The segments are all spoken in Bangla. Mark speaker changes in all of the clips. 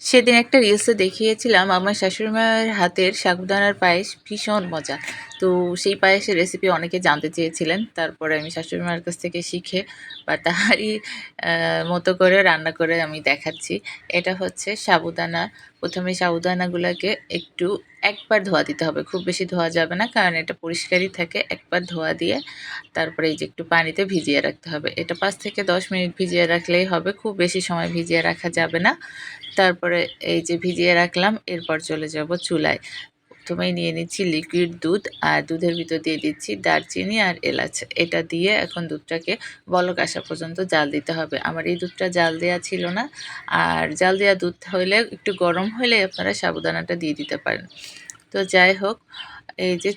Speaker 1: সেদিন একটা রিলসে দেখিয়েছিলাম আমার শাশুড়ি মায়ের হাতের সাগুদানার পায়েস ভীষণ মজা। তো সেই পায়েসের রেসিপি অনেকে জানতে চেয়েছিলেন। তারপরে আমি শাশুড়ি মায়ের কাছ থেকে শিখে বা তাহারই মতো করে রান্না করে আমি দেখাচ্ছি। এটা হচ্ছে সাবুদানা। প্রথমে সাবুদানাগুলোকে একটু একবার ধোয়া দিতে হবে, খুব বেশি ধোয়া যাবে না, কারণ এটা পরিষ্কারই থাকে। একবার ধোয়া দিয়ে তারপরে এই যে একটু পানিতে ভিজিয়ে রাখতে হবে। এটা 5 থেকে 10 মিনিট ভিজিয়ে রাখলেই হবে, খুব বেশি সময় ভিজিয়ে রাখা যাবে না। তারপরে এই যে ভিজিয়ে রাখলাম, এরপর চলে যাব চুলায়। প্রথমেই নিয়ে নিচ্ছি লিকুইড দুধ, আর দুধের ভিতর দিয়ে দিচ্ছি দারচিনি আর এলাচ। এটা দিয়ে এখন দুধটাকে বলক আসা পর্যন্ত জাল দিতে হবে। আমার এই দুধটা জাল দেওয়া ছিল না, আর জাল দেওয়া দুধ হলে একটু গরম হলে আপনারা সাবুদানাটা দিয়ে দিতে পারেন। তো যাই হোক, এই যে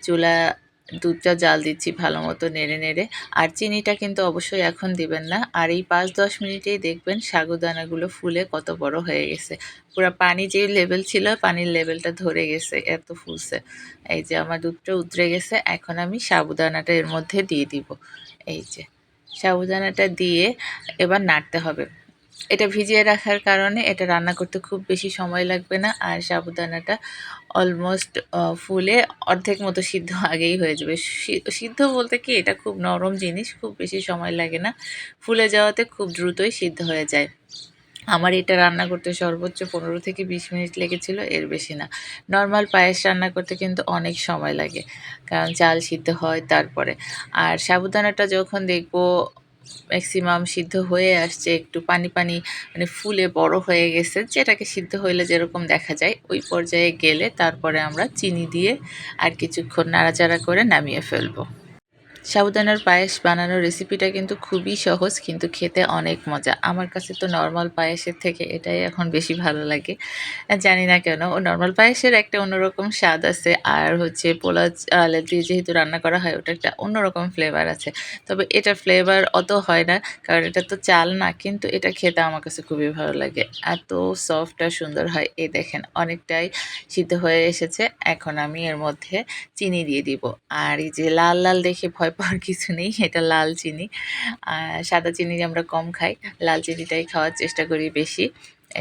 Speaker 1: দুধটা জাল দিচ্ছি ভালো মতো নেড়ে নেড়ে। আর চিনিটা কিন্তু অবশ্যই এখন দিবেন না। আর এই 5-10 মিনিটেই দেখবেন সাগুদানাগুলো ফুলে কত বড় হয়ে গেছে। পুরা পানি যে লেভেল ছিল, পানির লেভেলটা ধরে গেছে, এত ফুলছে। এই যে আমার দুধটা উতরে গেছে, এখন আমি সাবুদানাটা এর মধ্যে দিয়ে দিব। এই যে সাবুদানাটা দিয়ে এবার নাড়তে হবে। এটা ভিজিয়ে রাখার কারণে এটা রান্না করতে খুব বেশি সময় লাগবে না, আর সাবুদানাটা অলমোস্ট ফুলে অর্ধেক মতো সিদ্ধ আগেই হয়ে যাবে। সিদ্ধ বলতে কি, এটা খুব নরম জিনিস, খুব বেশি সময় লাগে না। ফুলে যাওয়াতে খুব দ্রুতই সিদ্ধ হয়ে যায়। আমার এটা রান্না করতে সর্বোচ্চ 15 থেকে 20 মিনিট লেগেছিল, এর বেশি না। নর্মাল পায়েস রান্না করতে কিন্তু অনেক সময় লাগে, কারণ চাল সিদ্ধ হয় তারপরে। আর সাবুদানাটা যখন দেখবো ম্যাক্সিমাম সিদ্ধ হয়ে আসছে, একটু পানি পানি মানে ফুলে বড় হয়ে গেছে, যেটাকে সিদ্ধ হইলে যেরকম দেখা যায়, ওই পর্যায়ে গেলে তারপরে আমরা চিনি দিয়ে আর কিছুক্ষণ নাড়াচাড়া করে নামিয়ে ফেলবো। সাবুদানার পায়েস বানানোর রেসিপিটা কিন্তু খুবই সহজ, কিন্তু খেতে অনেক মজা। আমার কাছে তো নর্মাল পায়েসের থেকে এটাই এখন বেশি ভালো লাগে। জানি না কেন, ও নর্মাল পায়েসের একটা অন্যরকম স্বাদ আছে, আর হচ্ছে পোলাও চালে দিয়ে যেহেতু রান্না করা হয়, ওটা একটা অন্যরকম ফ্লেভার আছে। তবে এটার ফ্লেভার অত হয় না, কারণ এটা তো চাল না, কিন্তু এটা খেতে আমার কাছে খুবই ভালো লাগে। এত সফট আর সুন্দর হয়। এই দেখেন অনেকটাই সিদ্ধ হয়ে এসেছে। এখন আমি এর মধ্যে চিনি দিয়ে দিব। আর এই যে লাল লাল দেখে ভয় পাওয়ার কিছু নেই, এটা লাল চিনি। সাদা চিনি আমরা কম খাই, লাল চিনিটাই খাওয়ার চেষ্টা করি বেশি।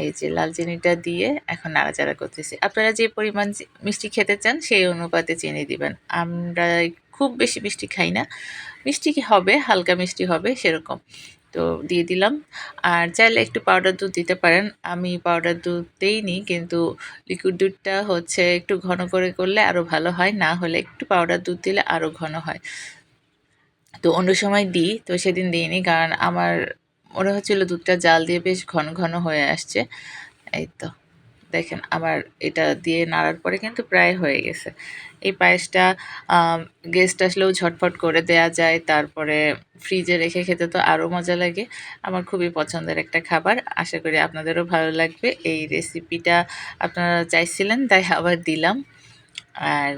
Speaker 1: এই যে লাল চিনিটা দিয়ে এখন নাড়াচাড়া করতেছি। আপনারা যে পরিমাণ মিষ্টি খেতে চান সেই অনুপাতে চিনি দিবেন। আমরা খুব বেশি মিষ্টি খাই না, মিষ্টি কি হবে, হালকা মিষ্টি হবে সেরকম। তো দিয়ে দিলাম। আর চাইলে একটু পাউডার দুধ দিতে পারেন। আমি পাউডার দুধ দেইনি, কিন্তু লিকুইড দুধটা হচ্ছে একটু ঘন করে করলে আরও ভালো হয়, না হলে একটু পাউডার দুধ দিলে আরও ঘন হয়। তো অন্য সময় দিই, তো সেদিন দিইনি, কারণ আমার মনে হচ্ছিল দুধটা জাল দিয়ে বেশ ঘন ঘন হয়ে আসছে। এই তো দেখেন, আমার এটা দিয়ে নাড়ার পরে কিন্তু প্রায় হয়ে গেছে। এই পায়েসটা গেস্ট আসলেও ঝটফট করে দেয়া যায়, তারপরে ফ্রিজে রেখে খেতে তো আরও মজা লাগে। আমার খুবই পছন্দের একটা খাবার, আশা করি আপনাদেরও ভালো লাগবে। এই রেসিপিটা আপনারা চাইছিলেন, তাই আবার দিলাম। আর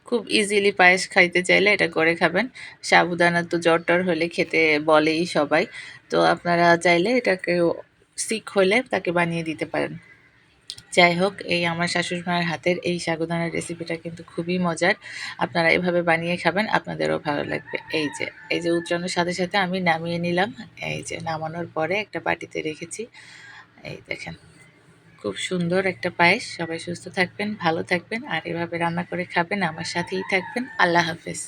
Speaker 1: খুব ইজিলি পায়েস খাইতে চাইলে এটা করে খাবেন। সাবুদানা তো জ্বর টর হলে খেতে বলেই সবাই, তো আপনারা চাইলে এটাকে সিক হলে তাকে বানিয়ে দিতে পারেন। যাই হোক, এই আমার শাশুড়ি মায়ের হাতের এই সাগুদানার রেসিপিটা কিন্তু খুবই মজার। আপনারা এভাবে বানিয়ে খাবেন, আপনাদেরও ভালো লাগবে। এই যে উতরানোর সাথে সাথে আমি নামিয়ে নিলাম। এই যে নামানোর পরে একটা বাটিতে রেখেছি। এই দেখেন, খুব সুন্দর একটা পায়েস। সবাই সুস্থ থাকবেন, ভালো থাকবেন, আর এভাবে রান্না করে খাবেন, আমার সাথেই থাকবেন। আল্লাহ হাফেজ।